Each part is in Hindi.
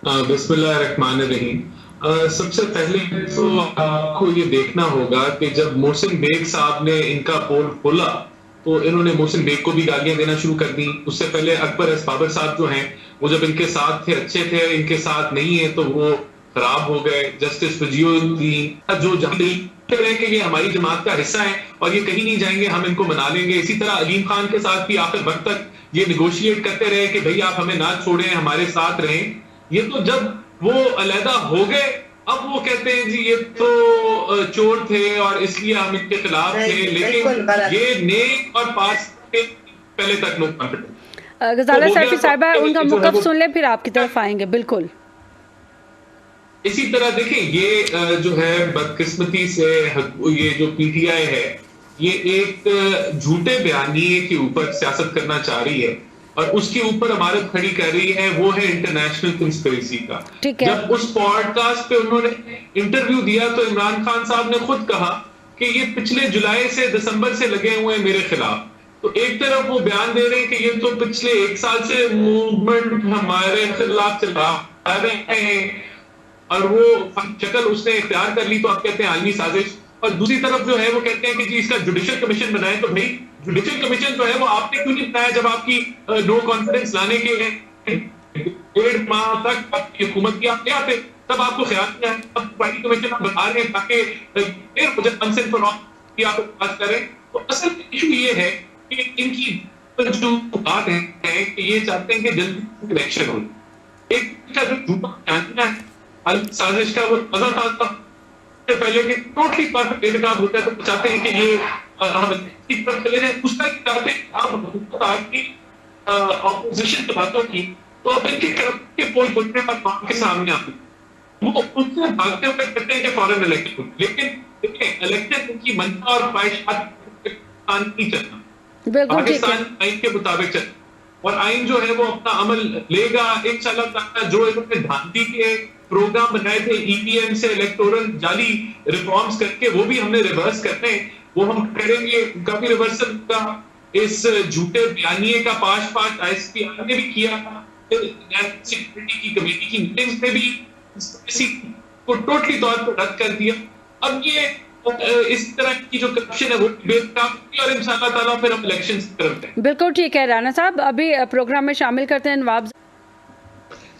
बिस्मिल्लाहिर्रहमानिर्रहीम। सबसे पहले तो आपको ये देखना होगा कि जब मोहसिन बेग साहब ने इनका पोल खोला, तो इन्होंने मोहसिन बेग को भी गालियाँ देना शुरू कर दी। उससे पहले अकबर एस बाबर साहब जो हैं, वो जब इनके साथ थे अच्छे थे, इनके साथ नहीं है तो वो खराब हो गए। जस्टिस वजीउद्दीन जो जहाँ कह रहे हैं कि ये हमारी जमात का हिस्सा है और ये कहीं नहीं जाएंगे, हम इनको मना लेंगे। इसी तरह अलीम खान के साथ भी आखिर वक्त तक ये निगोशिएट करते रहे कि भाई आप हमें ना छोड़ें, हमारे साथ रहें। ये तो जब वो अलहदा हो गए, अब वो कहते हैं जी ये तो चोर थे और इसलिए हम इनके खिलाफ थे, नहीं, लेकिन बिल्कुल गलत। ये नेक और पास थे पहले तक नो कॉन्फिडेंस। तो गजाला हो गया सैफी तो साहिबा उनका जो है मुकफ वो सुन ले, फिर आपकी तरफ आएंगे। बिल्कुल। इसी तरह देखें ये जो है बदकिस्मती से ये जो पीटीआई है, ये एक झूठे बयानिए के ऊपर सियासत करना चाह रही है और उसके ऊपर इमारत खड़ी कर रही है, वो है इंटरनेशनल कंस्पिरेसी का। ठीक है। जब उस पॉडकास्ट पे उन्होंने इंटरव्यू दिया तो इमरान खान साहब ने खुद कहा कि ये पिछले जुलाई से दिसंबर से लगे हुए हैं मेरे खिलाफ। तो एक तरफ वो बयान दे रहे हैं कि ये तो पिछले 1 साल से मूवमेंट हमारे खिलाफ चला रहे हैं और वो शक्ल उसने इख्तियार कर ली, तो आप कहते हैं आलमी साजिश। और दूसरी तरफ जो है वो कहते हैं कि जी इसका जुडिशियल कमीशन बनाए। तो भाई जुडिशियल कमीशन जो है वो आपने क्यों नहीं बनाया जब आपकी नो कॉन्फिडेंस लाने के 1.5 माह तक आपकी हुकूमत की आप क्या थे, तब आपको ख्याल किया। अब क्वालिटी कमीशन आप बता रहे हैं ताकि फिर मुझे अनसेंट फॉर की आप बात करें। तो असल इशू ये है कि इनकी जो बात है कि ये चाहते हैं कि जल्दी इलेक्शन हो। एक का जो झूठा है साजिश का वो मजा था पहले कि टोटली परफेक्ट इंतजाम होता है, तो चाहते हैं कि ये हम इस तरफ चले जाए। उसका चाहते हैं आप आपकी ऑपोजिशन की बातों की, तो अब इनकी तरफ के पोल खुलने पर बात के सामने आते वो उससे भागते हुए कहते हैं कि फॉरेन इलेक्शन। लेकिन देखिए इलेक्शन इनकी मनता और ख्वाहिशात नहीं चलना, बिल्कुल ठीक है। पाकिस्तान आइन के मुताबिक चलना और आइन जो है वो अपना अमल लेगा इंशाल्लाह ताला। जो इन्होंने धांधली के प्रोग्राम बनाए थे ईवीएम से इलेक्टोरल जाली रिफॉर्म्स करके, वो भी हमने रिवर्स करने, वो हम करेंगे। उनका भी रिवर्सल का इस झूठे बयानिए का पाश पाश आईएसपीआर ने भी किया, सिक्योरिटी की कमेटी की मीटिंग्स में भी इसी को टोटली तौर पर रद्द कर दिया। अब ये इस तरह की जो करप्शन है वो बेनकाब और इंशाल्लाह ताला फिर हम इलेक्शन की तरफ जाएंगे। बिल्कुल ठीक है राना साहब, अभी प्रोग्राम में शामिल करते हैं नवाब।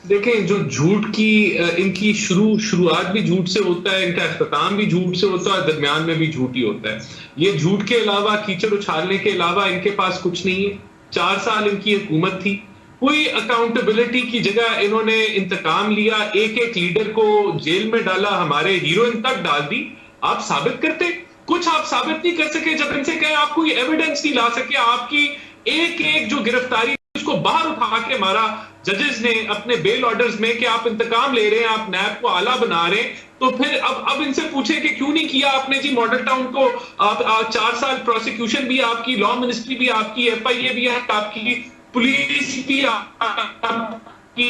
देखें जो झूठ की इनकी शुरुआत भी झूठ से होता है, इनका अख्ताम भी झूठ से होता है, दरमियान में भी झूठ ही होता है। ये झूठ के अलावा, कीचड़ उछालने के अलावा इनके पास कुछ नहीं है। 4 साल इनकी हुकूमत थी, कोई अकाउंटेबिलिटी की जगह इन्होंने इंतकाम लिया, एक एक लीडर को जेल में डाला, हमारे हीरोइन तक डाल दी। आप साबित करते कुछ, आप साबित नहीं कर सके। जब इनसे कहे आप कोई एविडेंस नहीं ला सके, आपकी एक एक जो गिरफ्तारी उसको बाहर उठा के मारा जजेस ने अपने बेल ऑर्डर्स में कि आप इंतकाम ले रहे हैं, आप नैब को आला बना रहे हैं। तो फिर अब इनसे पूछे कि क्यों नहीं किया आपने जी मॉडल टाउन को। आप 4 साल प्रोसिक्यूशन भी आपकी, लॉ मिनिस्ट्री भी आपकी, एफआईए भी है आपकी, पुलिस भी आपकी,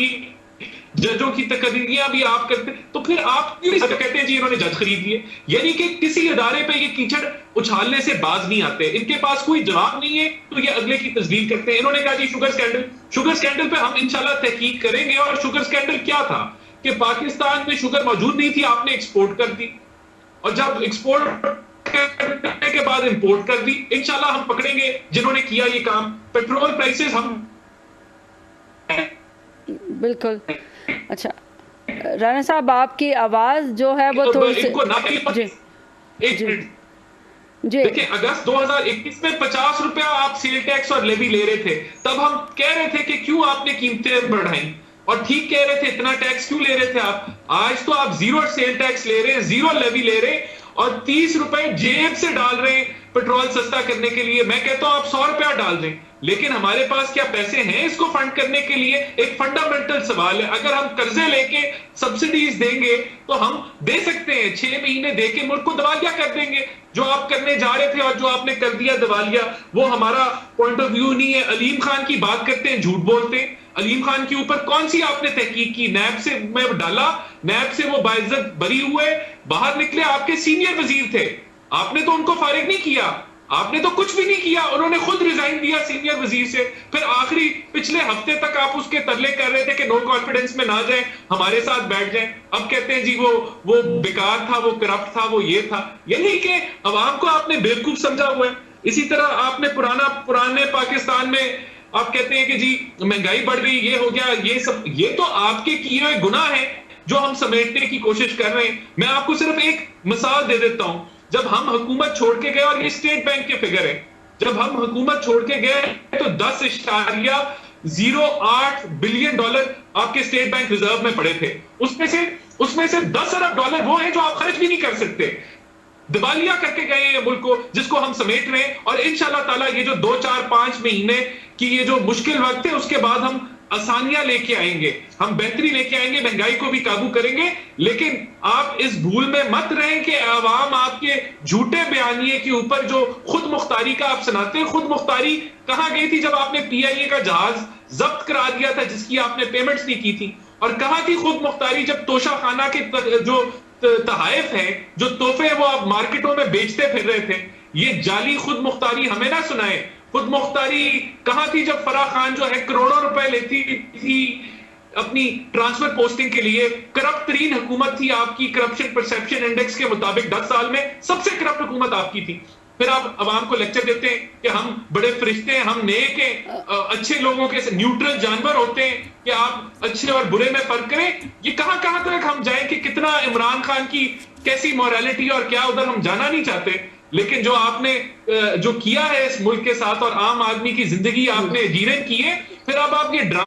जजों की तकरीरियां भी आप करते, तो फिर आप क्यों कहते हैं जी इन्होंने जज खरीद लिए। यानी कि किसी अदारे पे ये कीचड़ उछालने से बाज नहीं आते, इनके पास कोई जवाब नहीं है तो ये अगले की तस्दीक करते हैं। इन्होंने कहा जी शुगर स्कैंडल पे हम इंशाल्लाह तहकीक करेंगे। और शुगर स्कैंडल क्या था कि पाकिस्तान में शुगर मौजूद नहीं थी, आपने एक्सपोर्ट कर दी, और जब एक्सपोर्ट करने के बाद इंपोर्ट कर दी। इंशाल्लाह हम पकड़ेंगे जिन्होंने किया ये काम। पेट्रोल प्राइसेस हम बिल्कुल। अच्छा राना साहब, आपकी आवाज जो है वो थोड़ी सी जी एक जी जी देखिए, अगस्त 2021 में 50 रुपया आप सेल टैक्स और लेवी ले रहे थे, तब हम कह रहे थे कि क्यों आपने कीमतें बढ़ाई, और ठीक कह रहे थे, इतना टैक्स क्यों ले रहे थे आप। आज तो आप जीरो सेल टैक्स ले रहे हैं, जीरो लेवी ले रहे हैं और 30 रुपए जेब से डाल रहे हैं पेट्रोल सस्ता करने के लिए। मैं कहता हूं आप 100 रुपया डाल दें, लेकिन हमारे पास क्या पैसे हैं इसको फंड करने के लिए। एक फंडामेंटल सवाल है, अगर हम कर्जे लेके सब्सिडीज देंगे तो हम दे सकते हैं, 6 महीने देके मुल्क को दिवालिया कर देंगे। जो आप करने जा रहे थे और जो आपने कर दिया दिवालिया, वो हमारा पॉइंट ऑफ व्यू नहीं है। अलीम खान की बात करते हैं, झूठ बोलते हैं। अलीम खान के ऊपर कौन सी आपने तहकीक की? नैब से मैं डाला, नैब से वो बाइज्जत बरी हुए, बाहर निकले, आपके सीनियर वजीर थे, आपने तो उनको फारिग नहीं किया। आपने तो कुछ भी नहीं किया, उन्होंने खुद रिजाइन दिया सीनियर वजीर से, फिर आखिरी पिछले हफ्ते तक आप उसके तरले कर रहे थे कि नो कॉन्फिडेंस में ना जाए, हमारे साथ बैठ जाए। अब कहते हैं जी वो बेकार था, वो करप्ट था, वो ये था। यानी कि अवाम को आपने बेवकूफ समझा हुआ है। इसी तरह आपने पुराने पाकिस्तान में आप कहते हैं कि जी महंगाई बढ़ गई, ये हो गया, ये सब, ये तो आपके किए हुए गुनाह है जो हम समेटने की कोशिश कर रहे हैं। मैं आपको सिर्फ एक मिसाल दे देता हूं। जब हम हुकूमत छोड़ के गए, और ये स्टेट बैंक के फिगर है, जब हम हुकूमत छोड़ के गए तो 10.08 बिलियन डॉलर आपके स्टेट बैंक रिजर्व में पड़े थे। उसमें से 10 अरब डॉलर वो है जो आप खर्च भी नहीं कर सकते। दिवालिया करके गए हैं मुल्क को, जिसको हम समेट रहे हैं। और इंशाल्लाह ताला ये जो 2, 4, 5 महीने की ये जो मुश्किल वक्त है, उसके बाद हम आसानियां लेके आएंगे, हम बेहतरी लेके आएंगे, महंगाई को भी काबू करेंगे। लेकिन आप इस भूल में मत रहें कि आवाम आपके झूठे बयानिए के ऊपर जो खुद मुख्तारी का आप सुनाते हैं, खुद मुख्तारी कहां गई थी जब आपने PIA का जहाज जब्त करा दिया था जिसकी आपने पेमेंट्स नहीं की थी? और कहां थी खुद मुख्तारी जब तोशा खाना के जो तहाइफ है, जो तोहफे वो आप मार्केटों में बेचते फिर रहे थे? ये जाली खुद मुख्तारी हमें ना सुनाए। खुद मुख्तारी कहां थी जब फराह खान जो है करोड़ों रुपए लेती थी अपनी ट्रांसफर पोस्टिंग के लिए? करप्ट तरीन हुकूमत थी आपकी, करप्शन परसेप्शन इंडेक्स के मुताबिक 10 साल में सबसे करप्ट हुकूमत आपकी थी। फिर आप अवाम को लेक्चर देते हैं कि हम बड़े फरिश्ते हैं, हम नेक हैं, अच्छे लोगों के न्यूट्रल जानवर होते हैं, कि आप अच्छे और बुरे में फर्क करें। ये कहां तक हम जाएं कि कितना इमरान खान की कैसी मॉरलिटी और क्या, उधर हम जाना नहीं चाहते। लेकिन जो आपने जो किया है इस मुल्क के साथ और आम आदमी की जिंदगी आपने जीवन की है, फिर अब आप ये ड्रामा